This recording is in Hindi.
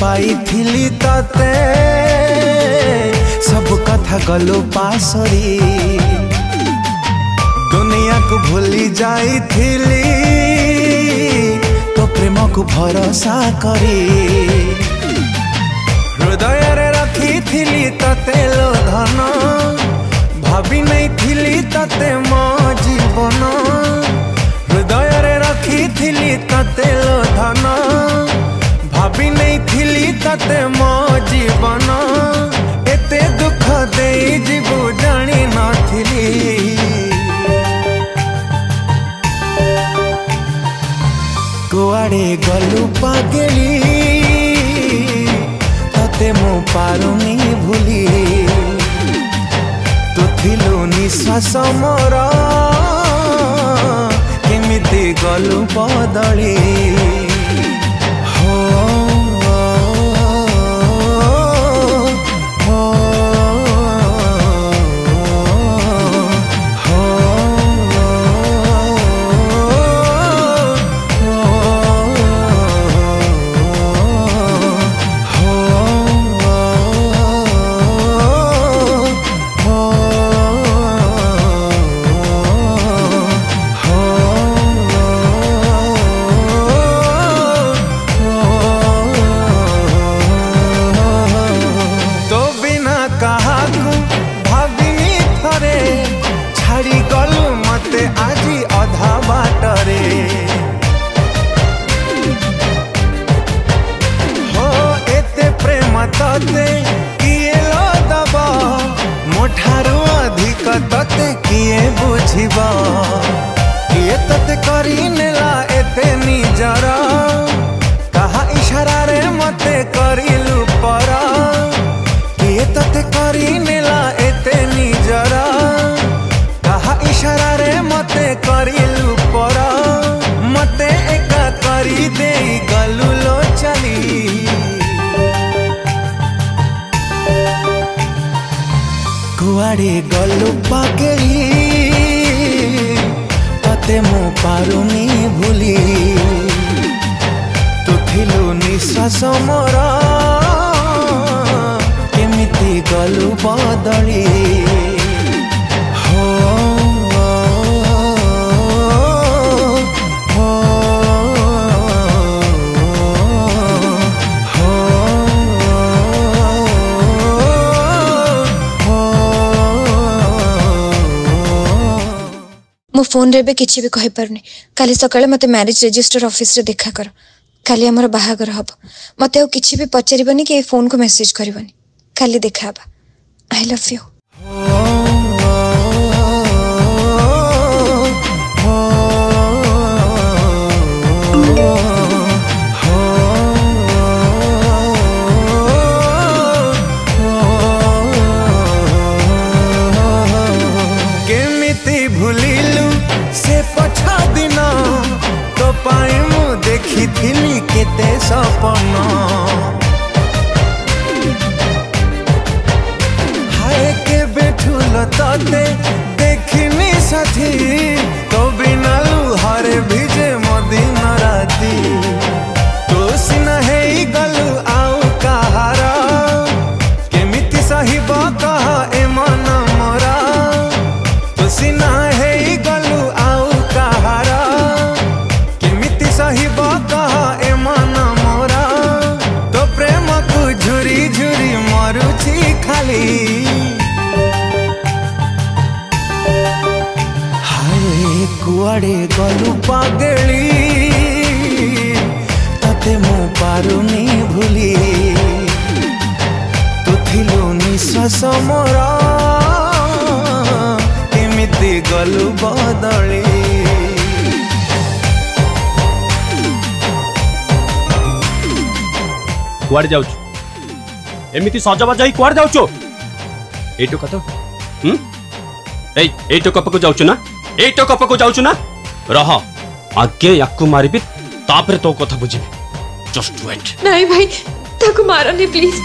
पाई तते सब कथा गलो पासरी दुनिया को भूली जाई तो प्रेम को भरोसा करी हृदय रे रखी तते लो धन भाभी नहीं थिली तते मो जीवन हृदय रे रखी तते लो धन भाभी नहीं थिली तते मो जीवन एते दुख दे जीवु जानी नथिली कुआड़े गलु पागली तते मु पारुनी भूली तू थिलु निश्वास मोर केमिति गलु बदली तते किए लो दबा मोठारू अधिक तते किए बुझिबा किए तते करी नेला एते निजर कहा इशारा रे मते करिलु पर किए तते करी नेला एते निजर कहा इशारा रे मते करिलु पर मते एका करी देई गलु लो चली कुआड़े गलु पागली तते मु पारुनी भूली तू थिलु निश्वास मोर केमिति गलु बदली मो फोन रे किसी भी कहि पारुनी काली सकाळे मते मैरिज रजिस्टर ऑफिस रे देखा कर काली हमर बाहागर हब मते किसी भी पचारिबनी कि फोन को मैसेज करबनी काली देखा आई लव यू देखी केते सपन हाय के बैठुल तते देखनी साथी तो बिना लुहारे भिजे मदिन राती तो सिना है गलु आउ कहार केमिति सहिब कह ए मन मोरा तो सिना है गलु आउ कहार केमिति सहिब खाली हाय कुआड़े गलु पागली तते मु पारुनी भूली तू थिलु निश्वास मोर केमिति गलु बदली कुआड़े जाउछु एमिति सजबाज ही कुआड़ जाउछो एटो कतो एटो कपको जाउछु ना एटो कपको जाउछु ना रह आगे याकु मारिबि तापर तो कथा बुझिबि जस्ट वेट नहीं भाई ताको मारनी प्लीज